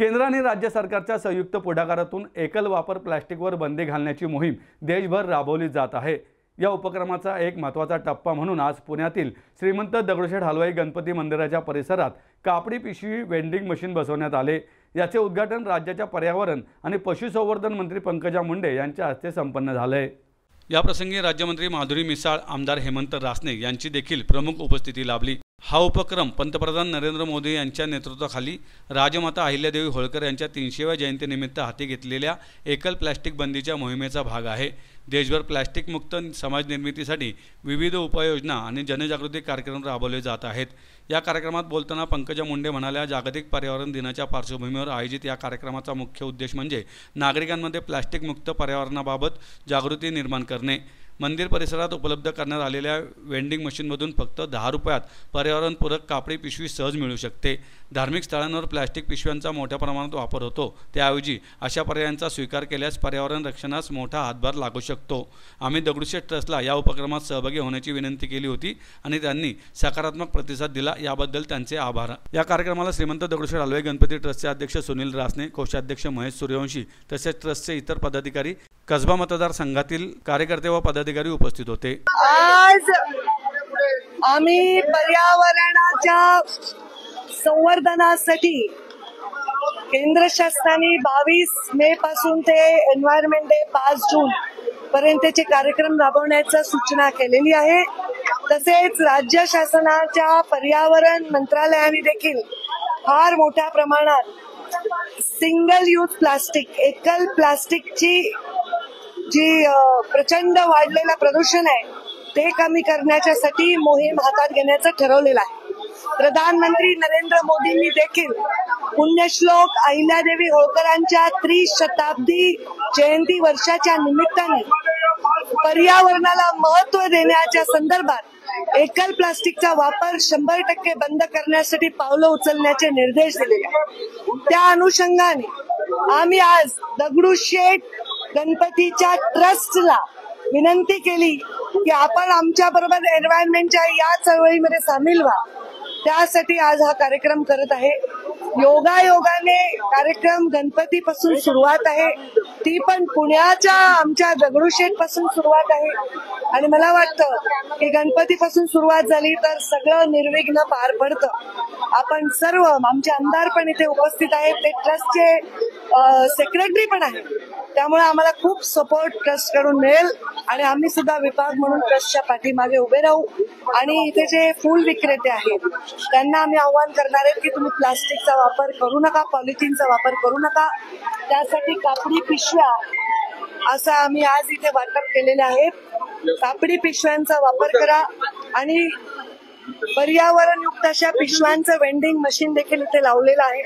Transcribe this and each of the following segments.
केंद्र आणि राज्य सरकारच्या संयुक्त पुढाकारातून एकल वापर प्लास्टिकवर बंदी घालण्याची मोहीम देशभर राबवली जात आहे। या उपक्रमाचा एक महत्त्वाचा टप्पा म्हणून आज पुण्यातील श्रीमंत दगडूशेठ हलवाई गणपती मंदिराच्या परिसरात कापडी पिशवी वेंडिंग मशीन बसवण्यात आले। याचे उद्घाटन राज्याच्या पर्यावरण आणि पशुसंवर्धन मंत्री पंकजा मुंडे यांच्या हस्ते संपन्न झाले। या प्रसंगी राज्यमंत्री माधुरी मिसाळ, आमदार हेमंत रासने यांची देखील प्रमुख उपस्थिती लाभली। हा उपक्रम पंतप्रधान नरेंद्र मोदी यांच्या नेतृत्वाखाली राजमाता अहिल्यादेवी होळकर यांच्या 300व्या जयंतीनिमित्त हाती घेतलेल्या एकल प्लास्टिक बंदीच्या मोहिमेचा भाग आहे। देशभर प्लास्टिक मुक्त समाज निर्मितीसाठी विविध उपाययोजना आणि जनजागृती कार्यक्रम राबवले जात आहेत। या कार्यक्रमात बोलताना पंकजा मुंडे म्हणाल्या, जागतिक पर्यावरण दिनाच्या पार्श्वभूमीवर आयोजित या कार्यक्रमाचा मुख्य उद्देश म्हणजे नागरिकांमध्ये प्लास्टिक मुक्त पर्यावरणाबाबत जागृती निर्माण करणे। मंदिर परिसरात उपलब्ध करण्यात आलेल्या वेंडिंग मशीनमधून फक्त 10 रुपयात पर्यावरणपूरक कापडी पिशवी सहज मिळू शकते। धार्मिक स्थळांवर प्लास्टिक पिशव्यांचा मोठ्या प्रमाणात वापर होतो, त्याऐवजी अशा पर्यायांचा स्वीकार केल्यास पर्यावरण रक्षणास मोठा हातभार लागू शकतो। आम्ही दगडूशेठ ट्रस्टला या उपक्रमात सहभागी होण्याची विनंती केली होती आणि त्यांनी सकारात्मक प्रतिसाद दिला, याबद्दल त्यांचे आभार। या कार्यक्रमाला श्रीमंत दगडूशेठ हलवाई गणपती ट्रस्टचे अध्यक्ष सुनील रासने, कोषाध्यक्ष महेश सूर्यवंशी तसेच ट्रस्टचे इतर पदाधिकारी, कसबा मतदारसंघातील कार्यकर्ते व पदाधिकारी उपस्थित होते। आज आम्ही पर्यावरणाच्या संवर्धनासाठी केंद्र शासनाने 22 मे पासून ते एन्व्हायरमेंट डे 5 जून पर्यंतचे कार्यक्रम राबवण्याची सूचना केलेली आहे। तसेच राज्य शासनाच्या पर्यावरण मंत्रालयाने देखील फार मोठ्या प्रमाणात सिंगल यूज प्लास्टिक, एकल प्लास्टिकची जी प्रचंड वाढलेलं प्रदूषण आहे ते कमी करण्यासाठी मोहीम हातात घेण्याचं ठरवलेलं आहे। प्रधानमंत्री नरेंद्र मोदींनी देखील पुण्यश्लोक अहिल्यादेवी होळकरांच्या त्रिशताब्दी जयंती वर्षाच्या निमित्ताने पर्यावरणाला महत्त्व देण्याच्या संदर्भात एकल प्लास्टिकचा वापर 100% बंद करण्यासाठी पावलं उचलण्याचे निर्देश दिलेले आहेत। त्या अनुषंगाने आम्ही आज दगडूशेठ गणपतीच्या ट्रस्टला विनंती केली की आपण आमच्या बरोबर एन्व्हायरमेंटच्या या चळवळीमध्ये सामील व्हा। त्यासाठी आज हा कार्यक्रम करत आहे। योगायोगाने कार्यक्रम गणपतीपासून सुरुवात आहे, ती पण पुण्याच्या आमच्या दगडूशेठ पासून सुरुवात आहे आणि मला वाटतं की गणपतीपासून सुरुवात झाली तर सगळं निर्विघ्न पार पडतं। आपण सर्व, आमचे आमदार पण इथे उपस्थित आहेत, ते ट्रस्टचे सेक्रेटरी पण आहेत, त्यामुळे आम्हाला खूप सपोर्ट ट्रस्ट कडून मिळेल आणि आम्ही सुद्धा विभाग म्हणून ट्रस्टच्या पाठीमागे उभे राहू। आणि इथे जे फूल विक्रेते आहेत त्यांना आम्ही आव्हान करणार आहे की तुम्ही प्लास्टिकचा वापर करू नका, पॉलिथिनचा वापर करू नका, त्यासाठी कापडी पिशव्या असं आम्ही आज इथे वाटप केलेले आहेत। कापडी पिशव्यांचा वापर करा आणि पर्यावरणयुक्त अशा पिशव्यांचं वेंडिंग मशीन देखील इथे लावलेलं आहे।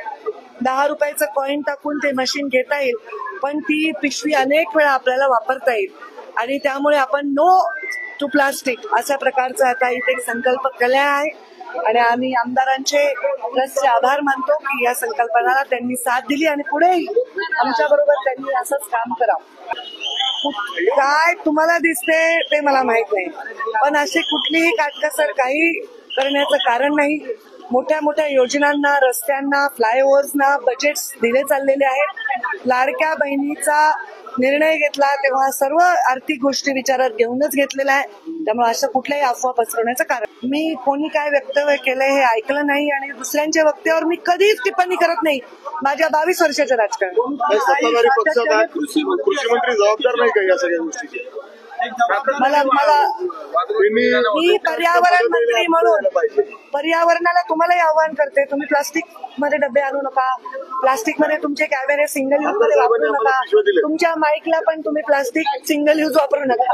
10 रुपयाचं कॉइन टाकून ते मशीन घेता येईल, पण ती पिशवी अनेक वेळा आपल्याला वापरता येईल आणि त्यामुळे आपण नो टू प्लास्टिक अशा प्रकारचा आता इथे संकल्प केला आहे आणि आम्ही आमदारांचे ट्रस्टचे आभार मानतो की या संकल्पनाला त्यांनी साथ दिली आणि पुढेही आमच्या बरोबर त्यांनी असंच काम करावं। काय तुम्हाला दिसते ते मला माहित नाही, पण अशी कुठलीही काटकसर काही करण्याचं कारण नाही। मोठ्या मोठ्या योजनांना, रस्त्यांना, फ्लायओव्हर्सना बजेट्स दिले चाललेले आहेत। लाडक्या बहिणीचा निर्णय घेतला तेव्हा सर्व आर्थिक गोष्टी विचारात घेऊनच घेतलेला आहे, त्यामुळे असं कुठल्याही अफवा पसरवण्याचं कारण मी कोणी काय वक्तव्य केलंय हे ऐकलं नाही आणि दुसऱ्यांच्या वक्तव्यावर मी कधीच टिप्पणी करत नाही। माझ्या 22 वर्षाच्या राजकारणात कृषीमंत्री जबाबदार नाही का या सगळ्या गोष्टीची? मी पर्यावरण मंत्री म्हणून पर्यावरणाला तुम्हालाही आव्हान करते, तुम्ही प्लास्टिक मध्ये डबे आणू नका, प्लास्टिक मध्ये तुमचे कॅमेरे सिंगल यूज मध्ये वापरू नका, तुमच्या माईकला पण तुम्ही प्लास्टिक सिंगल यूज वापरू नका।